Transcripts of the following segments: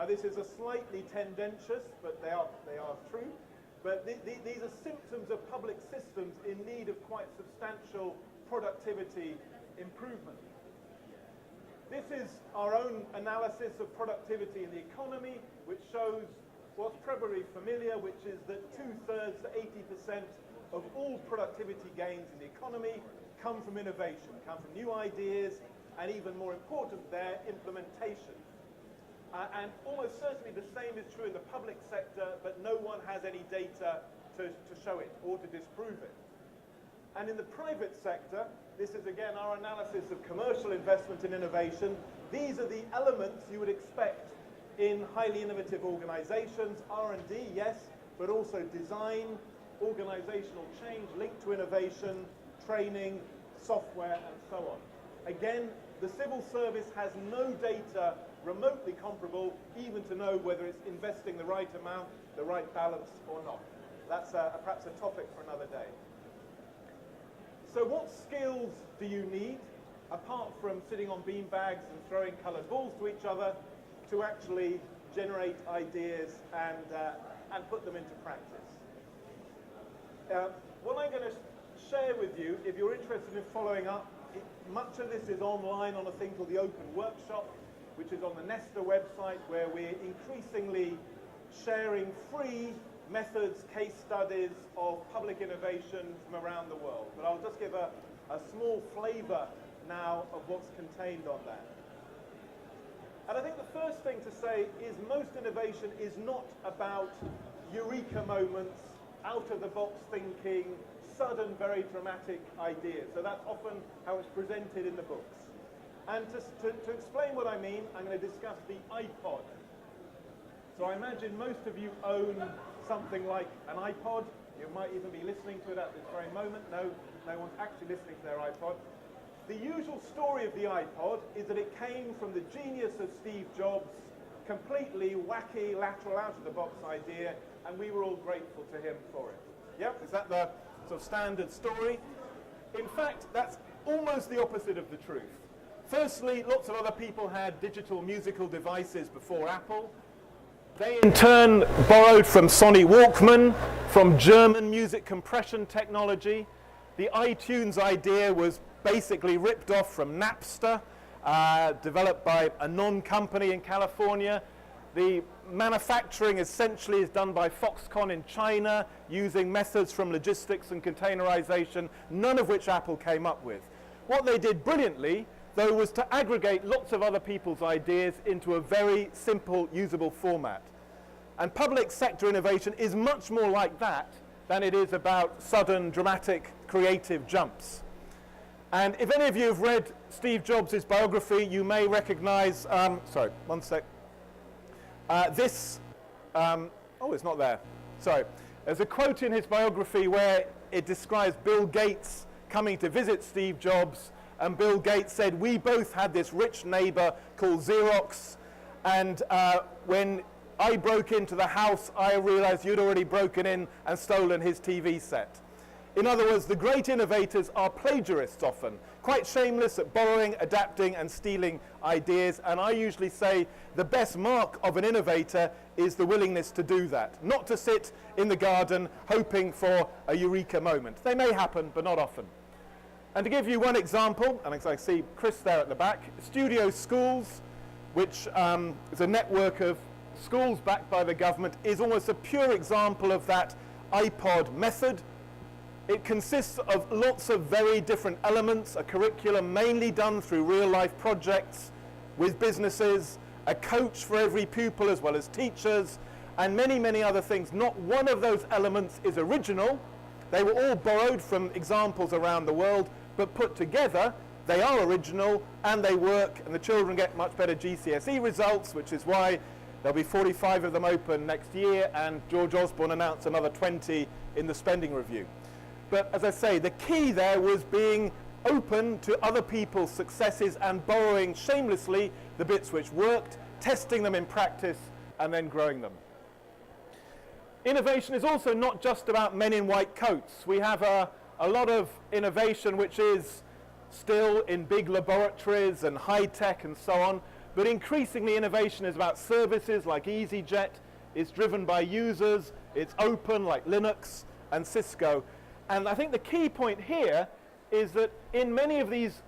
Now this is a slightly tendentious, but they are true. But these are symptoms of public systems in need of quite substantial productivity improvement. This is our own analysis of productivity in the economy, which shows what's probably familiar, which is that 2/3 to 80% of all productivity gains in the economy come from innovation, come from new ideas, and even more important, their implementation. And almost certainly the same is true in the public sector, but no one has any data to show it or to disprove it. And in the private sector, this is again our analysis of commercial investment in innovation. These are the elements you would expect in highly innovative organizations. R&D, yes, but also design, organizational change linked to innovation, training, software, and so on. Again, the civil service has no data remotely comparable even to know whether it's investing the right amount, the right balance, or not. That's perhaps a topic for another day. So what skills do you need, apart from sitting on beanbags and throwing coloured balls to each other, to actually generate ideas and put them into practice? What I'm going to share with you, if you're interested in following up, much of this is online on a thing called the Open Workshop, which is on the NESTA website, where we're increasingly sharing free methods, case studies of public innovation from around the world. But I'll just give a small flavour now of what's contained on that. And I think the first thing to say is most innovation is not about eureka moments, out-of-the-box thinking, sudden, very dramatic ideas. So that's often how it's presented in the books. And to explain what I mean, I'm going to discuss the iPod. So I imagine most of you own something like an iPod. You might even be listening to it at this very moment. No one's actually listening to their iPod. The usual story of the iPod is that it came from the genius of Steve Jobs, completely wacky, lateral, out-of-the-box idea, and we were all grateful to him for it. Yep, is that the sort of standard story? In fact, that's almost the opposite of the truth. Firstly, lots of other people had digital musical devices before Apple. They in turn borrowed from Sony Walkman, from German music compression technology. The iTunes idea was basically ripped off from Napster, developed by a non-company in California. The manufacturing essentially is done by Foxconn in China, using methods from logistics and containerization, none of which Apple came up with. What they did brilliantly, though, was to aggregate lots of other people's ideas into a very simple, usable format. And public sector innovation is much more like that than it is about sudden, dramatic, creative jumps. And if any of you have read Steve Jobs' biography, you may recognize, sorry, one sec. It's not there. Sorry. There's a quote in his biography where it describes Bill Gates coming to visit Steve Jobs, and Bill Gates said, "We both had this rich neighbor called Xerox, and when I broke into the house, I realized you'd already broken in and stolen his TV set." In other words, the great innovators are plagiarists often, quite shameless at borrowing, adapting, and stealing ideas. And I usually say the best mark of an innovator is the willingness to do that, not to sit in the garden hoping for a eureka moment. They may happen, but not often. And to give you one example, and I see Chris there at the back, Studio Schools, which is a network of schools backed by the government, is almost a pure example of that iPod method. It consists of lots of very different elements, a curriculum mainly done through real-life projects with businesses, a coach for every pupil as well as teachers, and many, many other things. Not one of those elements is original. They were all borrowed from examples around the world, but put together, they are original and they work, and the children get much better GCSE results, which is why there'll be 45 of them open next year, and George Osborne announced another 20 in the spending review. But as I say, the key there was being open to other people's successes and borrowing shamelessly the bits which worked, testing them in practice, and then growing them. Innovation is also not just about men in white coats. We have a lot of innovation which is still in big laboratories and high tech and so on, but increasingly innovation is about services like EasyJet, it's driven by users, it's open like Linux and Cisco. And I think the key point here is that in many of these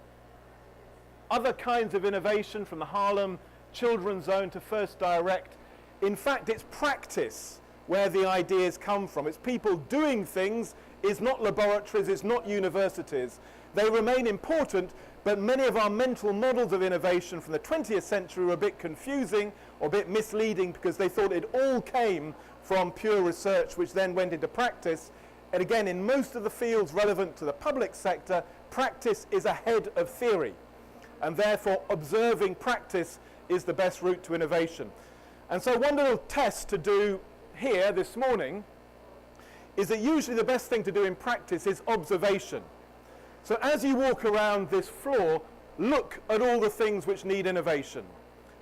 other kinds of innovation, from the Harlem Children's Zone to First Direct, in fact it's practice where the ideas come from. It's people doing things, it's not laboratories, it's not universities. They remain important, but many of our mental models of innovation from the 20th century were a bit confusing or a bit misleading because they thought it all came from pure research, which then went into practice. And again, in most of the fields relevant to the public sector, practice is ahead of theory. And therefore, observing practice is the best route to innovation. And so one little test to do here this morning is that usually the best thing to do in practice is observation. So as you walk around this floor, look at all the things which need innovation.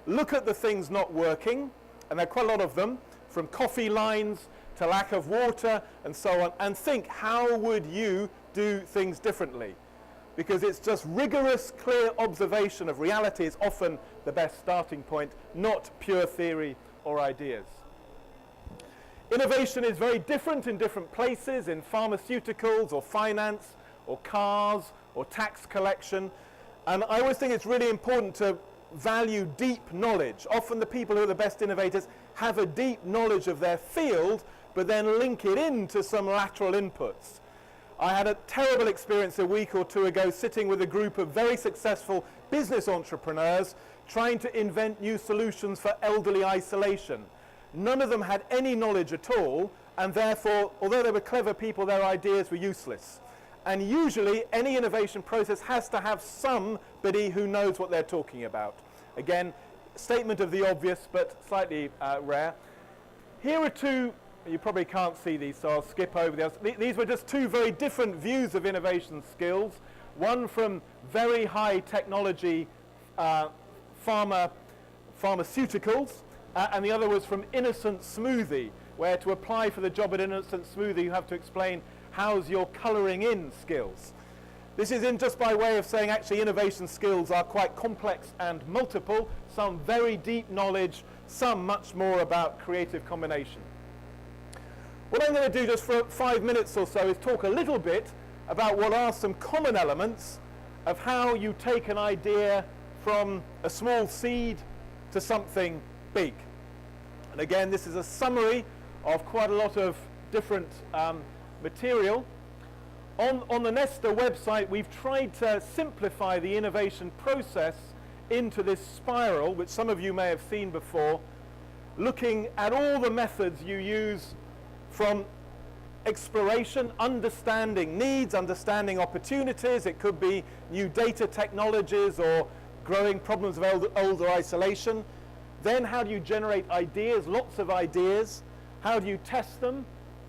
Look at the things not working, and there are quite a lot of them, from coffee lines to lack of water and so on, and think, how would you do things differently? Because it's just rigorous, clear observation of reality is often the best starting point, not pure theory or ideas. Innovation is very different in different places, in pharmaceuticals or finance or cars or tax collection. And I always think it's really important to value deep knowledge. Often the people who are the best innovators have a deep knowledge of their field, but then link it into some lateral inputs. I had a terrible experience a week or two ago sitting with a group of very successful business entrepreneurs trying to invent new solutions for elderly isolation. None of them had any knowledge at all, and therefore, although they were clever people, their ideas were useless. And usually, any innovation process has to have somebody who knows what they're talking about. Again, statement of the obvious, but slightly rare. Here are two, you probably can't see these, so I'll skip over those. These were just two very different views of innovation skills. One from very high technology pharmaceuticals, and the other was from Innocent Smoothie, where to apply for the job at Innocent Smoothie, you have to explain how's your colouring in skills. This is in just by way of saying actually innovation skills are quite complex and multiple, some very deep knowledge, some much more about creative combination. What I'm going to do just for 5 minutes or so is talk a little bit about what are some common elements of how you take an idea from a small seed to something big. And again, this is a summary of quite a lot of different material. On the NESTA website, we've tried to simplify the innovation process into this spiral, which some of you may have seen before, looking at all the methods you use from exploration, understanding needs, understanding opportunities. It could be new data technologies or growing problems of older isolation. Then how do you generate ideas, lots of ideas? How do you test them?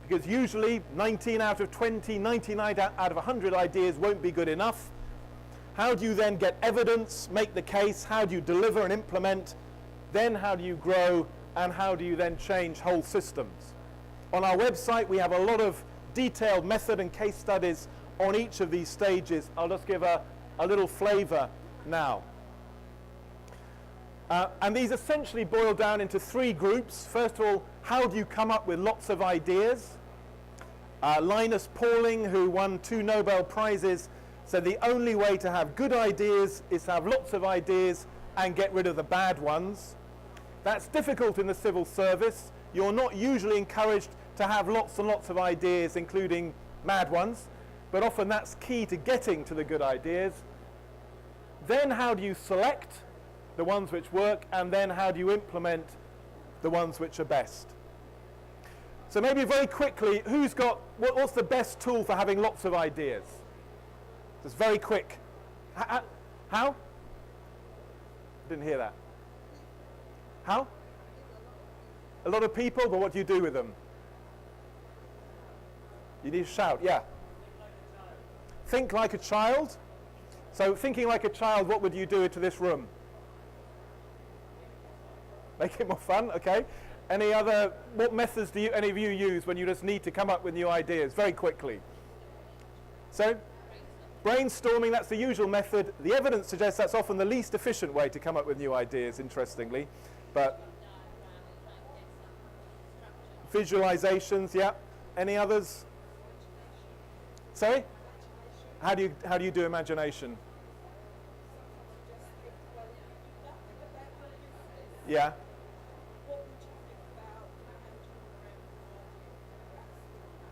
Because usually 19 out of 20, 99 out of 100 ideas won't be good enough. How do you then get evidence, make the case? How do you deliver and implement? Then how do you grow? And how do you then change whole systems? On our website, we have a lot of detailed method and case studies on each of these stages. I'll just give a little flavor now. And these essentially boil down into three groups. First of all, how do you come up with lots of ideas? Linus Pauling, who won 2 Nobel Prizes, said the only way to have good ideas is to have lots of ideas and get rid of the bad ones. That's difficult in the civil service. You're not usually encouraged to have lots and lots of ideas, including mad ones, but often that's key to getting to the good ideas. Then how do you select the ones which work, and then how do you implement the ones which are best? So maybe very quickly, what's the best tool for having lots of ideas? Just very quick. How? Didn't hear that. How? A lot of people, but what do you do with them? You need to shout, yeah. Think like a child. So thinking like a child, what would you do to this room? Make it more fun, okay. What methods do any of you use when you just need to come up with new ideas very quickly? So? Brainstorming, that's the usual method. The evidence suggests that's often the least efficient way to come up with new ideas, interestingly. But visualizations, yeah. Any others? Sorry? How do you do imagination? Yeah.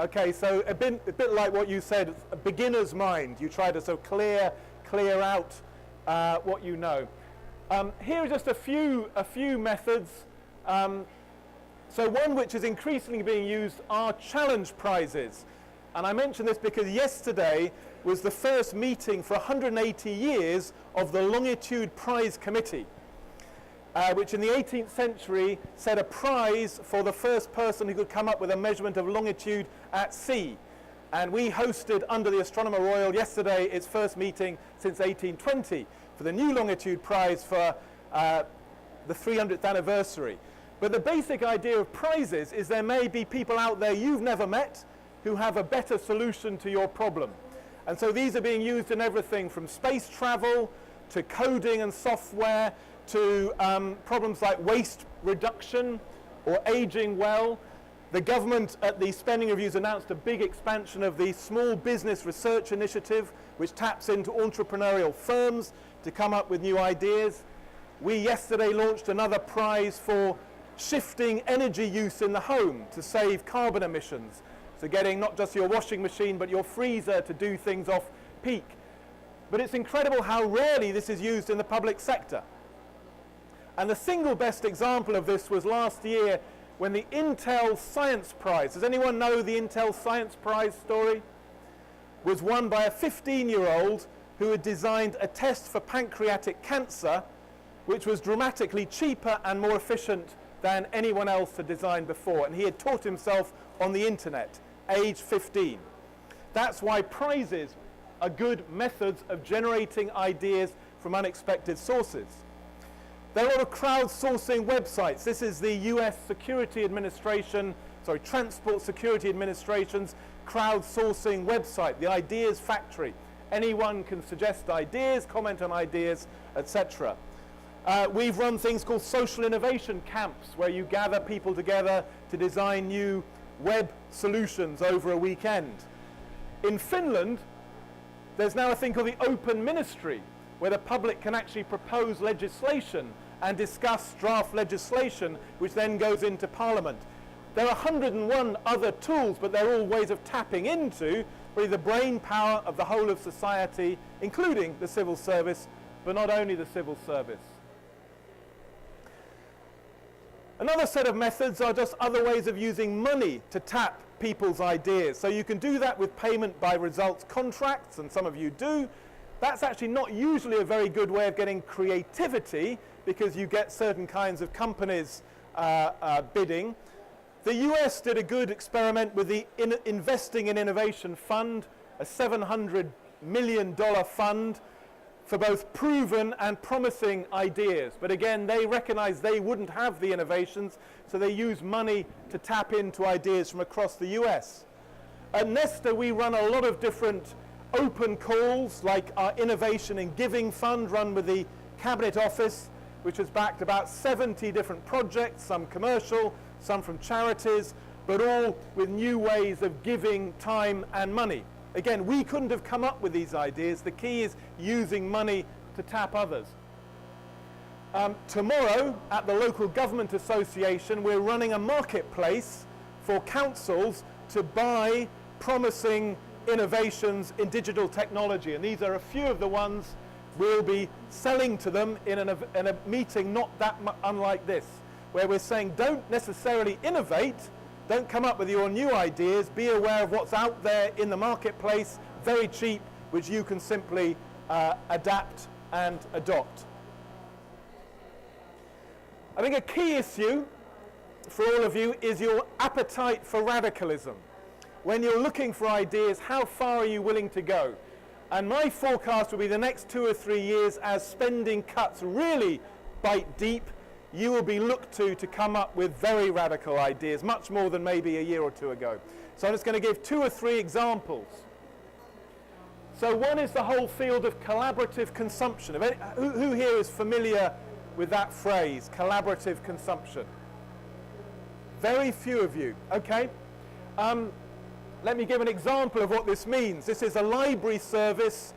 Okay, so a bit like what you said, a beginner's mind. You try to so clear out what you know. Here are just a few methods. So one which is increasingly being used are challenge prizes. And I mention this because yesterday was the first meeting for 180 years of the Longitude Prize Committee, which in the 18th century set a prize for the first person who could come up with a measurement of longitude at sea. And we hosted under the Astronomer Royal yesterday its first meeting since 1820 for the new Longitude Prize for the 300th anniversary. But the basic idea of prizes is there may be people out there you've never met who have a better solution to your problem. And so these are being used in everything from space travel to coding and software to problems like waste reduction or aging well. The government at the spending reviews announced a big expansion of the Small Business Research Initiative, which taps into entrepreneurial firms to come up with new ideas. We yesterday launched another prize for shifting energy use in the home to save carbon emissions. So getting not just your washing machine but your freezer to do things off peak. But it's incredible how rarely this is used in the public sector. And the single best example of this was last year when the Intel Science Prize, does anyone know the Intel Science Prize story? Was won by a 15-year-old who had designed a test for pancreatic cancer which was dramatically cheaper and more efficient than anyone else had designed before. And he had taught himself on the internet, age 15. That's why prizes are good methods of generating ideas from unexpected sources. There are a lot of crowdsourcing websites. This is the US Transport Security Administration's crowdsourcing website, the Ideas Factory. Anyone can suggest ideas, comment on ideas, etc. We've run things called social innovation camps, where you gather people together to design new web solutions over a weekend. In Finland, there's now a thing called the Open Ministry, where the public can actually propose legislation and discuss draft legislation, which then goes into Parliament. There are 101 other tools, but they're all ways of tapping into really the brain power of the whole of society, including the civil service, but not only the civil service. Another set of methods are just other ways of using money to tap people's ideas. So you can do that with payment by results contracts, and some of you do. That's actually not usually a very good way of getting creativity, because you get certain kinds of companies bidding. The US did a good experiment with the Investing in Innovation Fund, a $700 million fund for both proven and promising ideas. But again, they recognize they wouldn't have the innovations, so they use money to tap into ideas from across the US. At NESTA, we run a lot of different open calls, like our Innovation and Giving Fund run with the Cabinet Office, which has backed about 70 different projects, some commercial, some from charities, but all with new ways of giving time and money. Again, we couldn't have come up with these ideas. The key is using money to tap others. Tomorrow, at the Local Government Association, we're running a marketplace for councils to buy promising innovations in digital technology. And these are a few of the ones we'll be selling to them in a meeting not that unlike this, where we're saying don't necessarily innovate, don't come up with your new ideas, be aware of what's out there in the marketplace, very cheap, which you can simply adapt and adopt. I think a key issue for all of you is your appetite for radicalism. When you're looking for ideas, how far are you willing to go? And my forecast will be the next 2 or 3 years, as spending cuts really bite deep, you will be looked to come up with very radical ideas, much more than maybe a year or two ago. So I'm just going to give 2 or 3 examples. So one is the whole field of collaborative consumption. Who here is familiar with that phrase, collaborative consumption? Very few of you. Okay. Let me give an example of what this means. This is a library service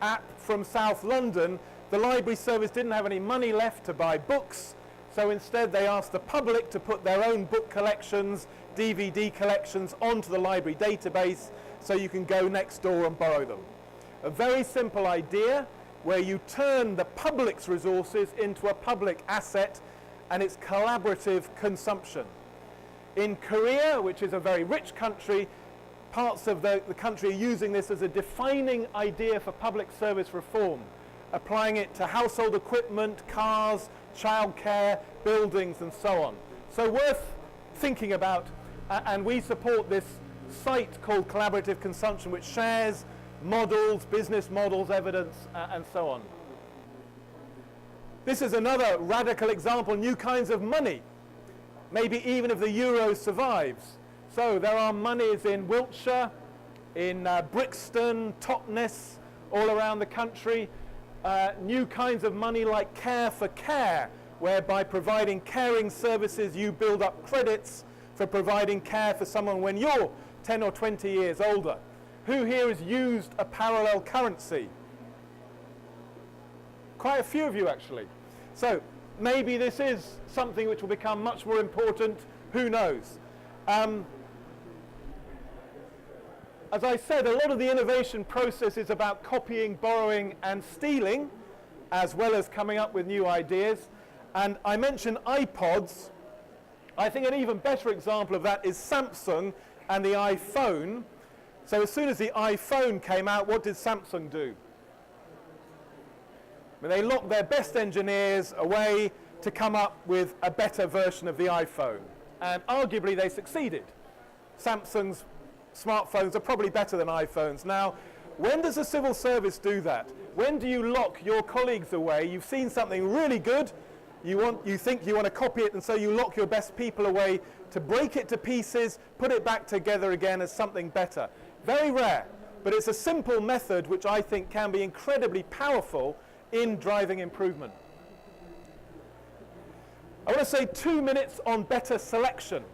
app from South London. The library service didn't have any money left to buy books, so instead they asked the public to put their own book collections, DVD collections onto the library database so you can go next door and borrow them. A very simple idea where you turn the public's resources into a public asset, and it's collaborative consumption. In Korea, which is a very rich country, parts of the country are using this as a defining idea for public service reform, applying it to household equipment, cars, childcare, buildings, and so on. So worth thinking about, and we support this site called Collaborative Consumption, which shares models, business models, evidence, and so on. This is another radical example, new kinds of money, maybe even if the euro survives. So there are monies in Wiltshire, in Brixton, Totnes, all around the country, new kinds of money like Care for Care, where by providing caring services you build up credits for providing care for someone when you're 10 or 20 years older. Who here has used a parallel currency? Quite a few of you actually. So maybe this is something which will become much more important, who knows. As I said, a lot of the innovation process is about copying, borrowing, and stealing, as well as coming up with new ideas. And I mentioned iPods. I think an even better example of that is Samsung and the iPhone. So as soon as the iPhone came out, what did Samsung do? Well, they locked their best engineers away to come up with a better version of the iPhone. And arguably they succeeded. Samsung's smartphones are probably better than iPhones. Now, when does the civil service do that? When do you lock your colleagues away? You've seen something really good, you think you want to copy it, and so you lock your best people away to break it to pieces, put it back together again as something better. Very rare, but it's a simple method which I think can be incredibly powerful in driving improvement. I want to say 2 minutes on better selection.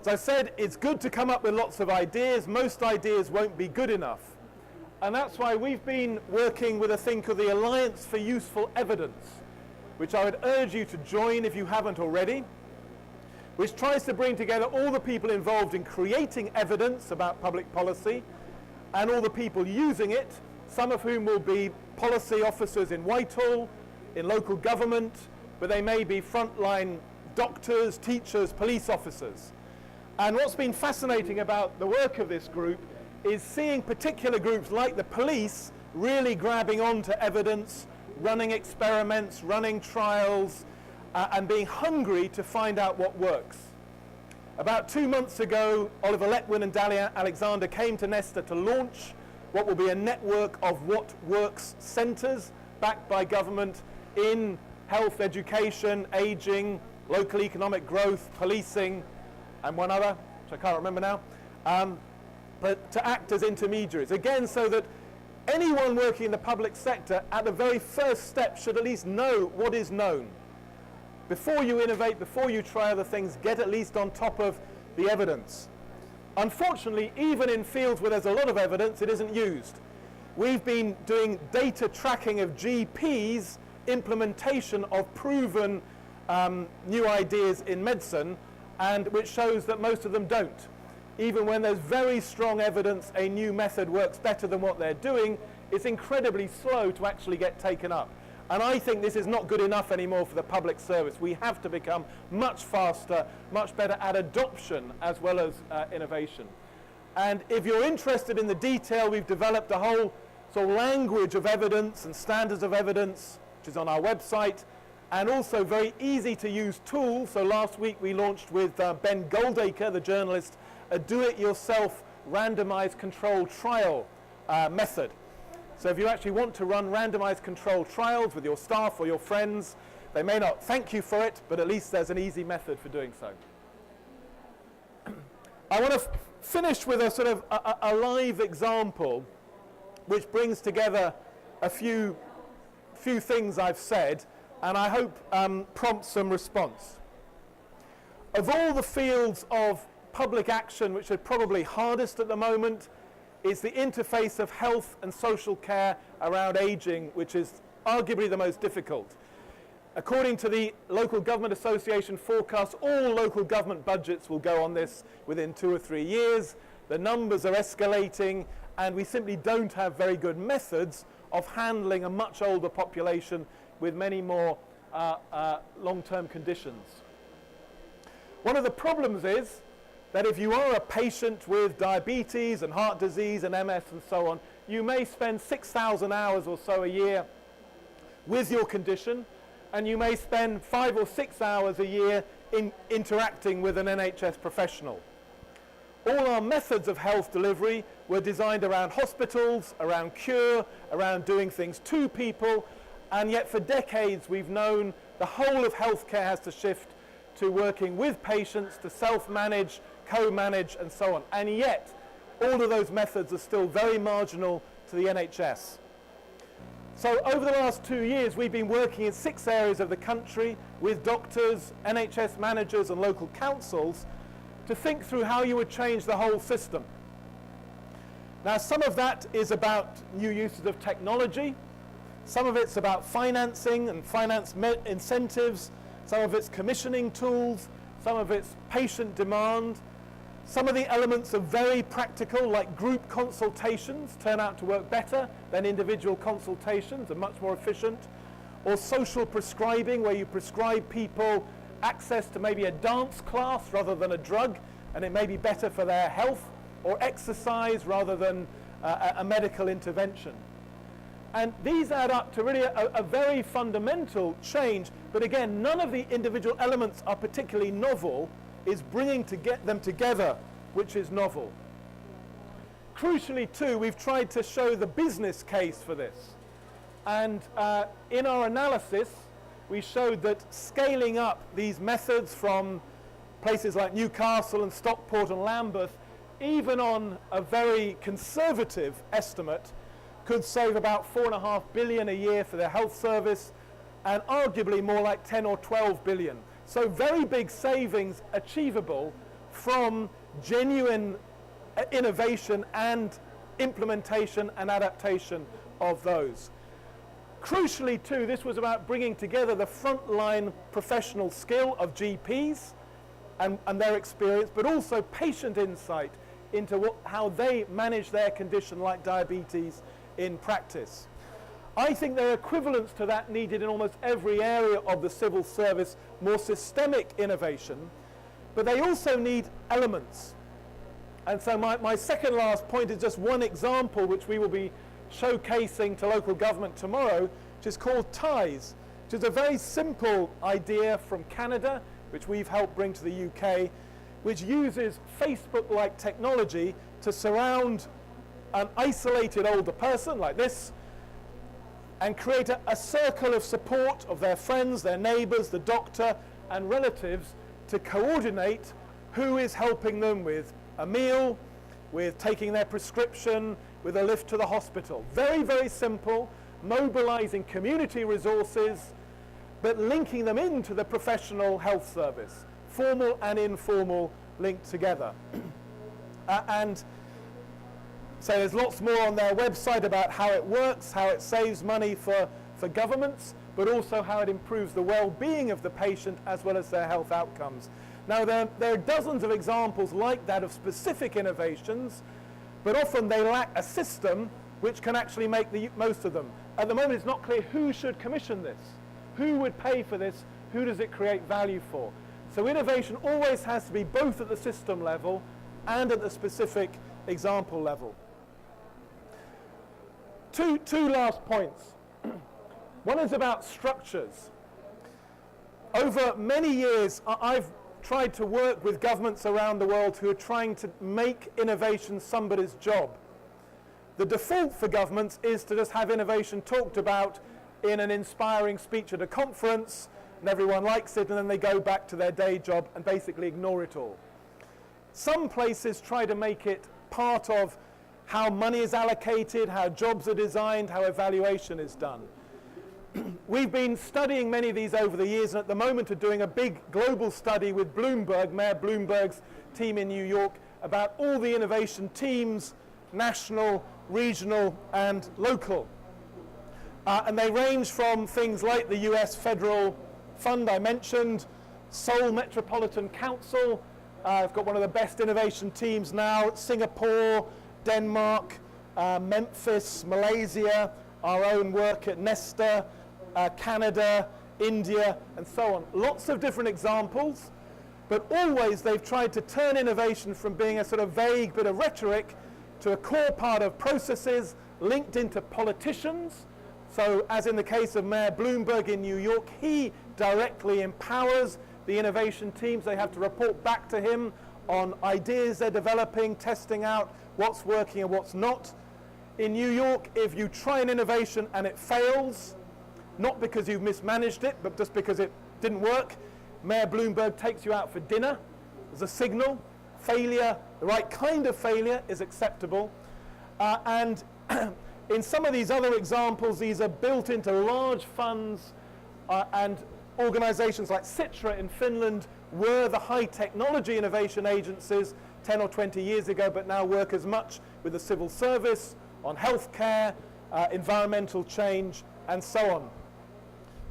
As I said, it's good to come up with lots of ideas. Most ideas won't be good enough. And that's why we've been working with a thing called the Alliance for Useful Evidence, which I would urge you to join if you haven't already, which tries to bring together all the people involved in creating evidence about public policy and all the people using it, some of whom will be policy officers in Whitehall, in local government, but they may be frontline doctors, teachers, police officers. And what's been fascinating about the work of this group is seeing particular groups like the police really grabbing onto evidence, running experiments, running trials, and being hungry to find out what works. About 2 months ago, Oliver Letwin and Dalia Alexander came to NESTA to launch what will be a network of What Works centres backed by government in health, education, ageing, local economic growth, policing, and one other, which I can't remember now, but to act as intermediaries. Again, so that anyone working in the public sector at the very first step should at least know what is known. Before you innovate, before you try other things, get at least on top of the evidence. Unfortunately, even in fields where there's a lot of evidence, it isn't used. We've been doing data tracking of GPs, implementation of proven new ideas in medicine, and which shows that most of them don't. Even when there's very strong evidence a new method works better than what they're doing, it's incredibly slow to actually get taken up. And I think this is not good enough anymore for the public service. We have to become much faster, much better at adoption as well as innovation. And if you're interested in the detail, we've developed a whole sort of language of evidence and standards of evidence, which is on our website, and also very easy to use tools. So last week we launched with Ben Goldacre, the journalist, a do-it-yourself randomized controlled trial method. So if you actually want to run randomized controlled trials with your staff or your friends, they may not thank you for it, but at least there's an easy method for doing so. I want to finish with a sort of a live example which brings together a few things I've said, and I hope prompts some response. Of all the fields of public action which are probably hardest at the moment, is the interface of health and social care around aging, which is arguably the most difficult. According to the Local Government Association forecast, all local government budgets will go on this within 2 or 3 years. The numbers are escalating, and we simply don't have very good methods of handling a much older population with many more long-term conditions. One of the problems is that if you are a patient with diabetes and heart disease and MS and so on, you may spend 6,000 hours or so a year with your condition, and you may spend 5 or 6 hours a year in interacting with an NHS professional. All our methods of health delivery were designed around hospitals, around cure, around doing things to people, and yet for decades we've known the whole of healthcare has to shift to working with patients, to self-manage, co-manage and so on. And yet all of those methods are still very marginal to the NHS. So over the last 2 years we've been working in 6 areas of the country with doctors, NHS managers and local councils to think through how you would change the whole system. Now some of that is about new uses of technology, some of it's about financing and finance incentives, some of it's commissioning tools, some of it's patient demand. Some of the elements are very practical, like group consultations turn out to work better than individual consultations, are much more efficient. Or social prescribing, where you prescribe people access to maybe a dance class rather than a drug, and it may be better for their health. Or exercise rather than a medical intervention. And these add up to really a very fundamental change, but again, none of the individual elements are particularly novel. Is bringing to get them together which is novel. Crucially too, we've tried to show the business case for this, and in our analysis we showed that scaling up these methods from places like Newcastle and Stockport and Lambeth, even on a very conservative estimate, could save about $4.5 billion a year for their health service, and arguably more like 10 or 12 billion. So very big savings achievable from genuine innovation and implementation and adaptation of those. Crucially too, this was about bringing together the frontline professional skill of GPs and their experience, but also patient insight into how they manage their condition like diabetes in practice. I think there are equivalents to that needed in almost every area of the civil service, more systemic innovation, but they also need elements. And so my second last point is just one example which we will be showcasing to local government tomorrow, which is called TIES, which is a very simple idea from Canada, which we've helped bring to the UK, which uses Facebook-like technology to surround an isolated older person like this and create a circle of support of their friends, their neighbours, the doctor and relatives to coordinate who is helping them with a meal, with taking their prescription, with a lift to the hospital. Very, very simple, mobilising community resources, but linking them into the professional health service, formal and informal linked together. And so there's lots more on their website about how it works, how it saves money for governments, but also how it improves the well-being of the patient as well as their health outcomes. Now there are dozens of examples like that of specific innovations, but often they lack a system which can actually make the most of them. At the moment it's not clear who should commission this, who would pay for this, who does it create value for. So innovation always has to be both at the system level and at the specific example level. Two last points. One is about structures. Over many years, I've tried to work with governments around the world who are trying to make innovation somebody's job. The default for governments is to just have innovation talked about in an inspiring speech at a conference, and everyone likes it, and then they go back to their day job and basically ignore it all. Some places try to make it part of how money is allocated, how jobs are designed, how evaluation is done. We've been studying many of these over the years, and at the moment are doing a big global study with Bloomberg, Mayor Bloomberg's team in New York, about all the innovation teams, national, regional, and local. And they range from things like the US Federal Fund I mentioned, Seoul Metropolitan Council. I've got one of the best innovation teams now, Singapore, Denmark, Memphis, Malaysia, our own work at NESTA, Canada, India, and so on. Lots of different examples, but always they've tried to turn innovation from being a sort of vague bit of rhetoric to a core part of processes linked into politicians. So as in the case of Mayor Bloomberg in New York, he directly empowers the innovation teams. They have to report back to him on ideas they're developing, testing out what's working and what's not. In New York, if you try an innovation and it fails, not because you've mismanaged it, but just because it didn't work, Mayor Bloomberg takes you out for dinner as a signal. Failure, the right kind of failure, is acceptable. And in some of these other examples, these are built into large funds, and organizations like Citra in Finland were the high technology innovation agencies 10 or 20 years ago, but now work as much with the civil service, on healthcare, environmental change, and so on.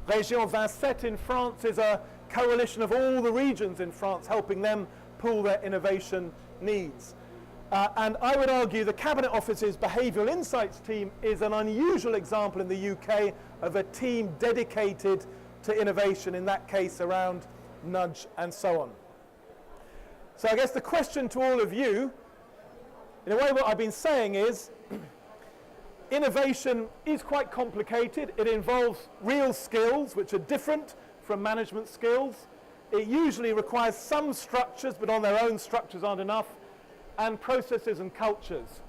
Région 27 in France is a coalition of all the regions in France, helping them pool their innovation needs. And I would argue the Cabinet Office's Behavioural Insights team is an unusual example in the UK of a team dedicated to innovation, in that case around nudge and so on. So I guess the question to all of you, in a way what I've been saying is, innovation is quite complicated. It involves real skills, which are different from management skills. It usually requires some structures, but on their own structures aren't enough, and processes and cultures.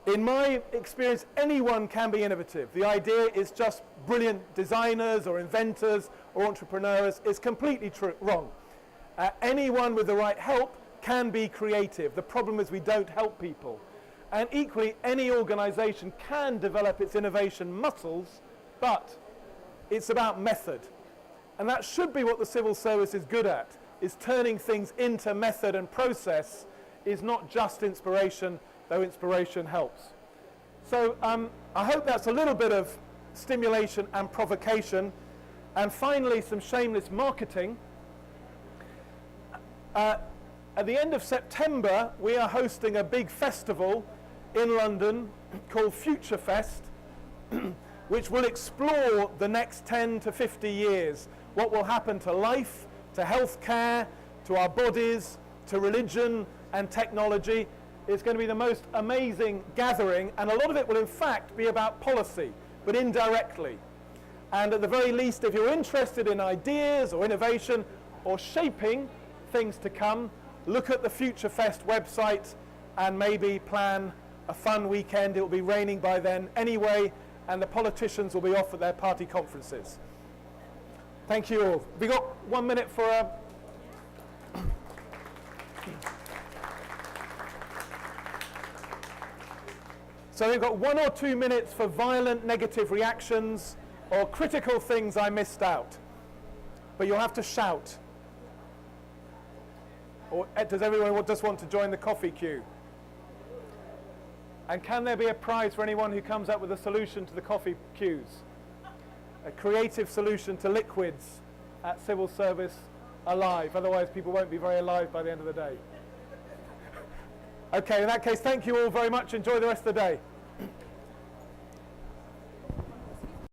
In my experience, anyone can be innovative. The idea is just brilliant designers or inventors or entrepreneurs is completely wrong. Anyone with the right help can be creative. The problem is we don't help people. And equally, any organization can develop its innovation muscles, but it's about method. And that should be what the civil service is good at, is turning things into method, and process is not just inspiration, though inspiration helps. So I hope that's a little bit of stimulation and provocation. And finally, some shameless marketing. At the end of September, we are hosting a big festival in London called Future Fest, which will explore the next 10 to 50 years. What will happen to life, to healthcare, to our bodies, to religion and technology. It's going to be the most amazing gathering, and a lot of it will in fact be about policy, but indirectly. And at the very least, if you're interested in ideas or innovation or shaping things to come, look at the Future Fest website and maybe plan a fun weekend. It will be raining by then anyway, and the politicians will be off at their party conferences. Thank you all. We got 1 minute for a... So we've got 1 or 2 minutes for violent negative reactions or critical things I missed out. But you'll have to shout. Or does everyone just want to join the coffee queue? And can there be a prize for anyone who comes up with a solution to the coffee queues? A creative solution to liquids at civil service alive. Otherwise people won't be very alive by the end of the day. Okay, in that case, thank you all very much. Enjoy the rest of the day.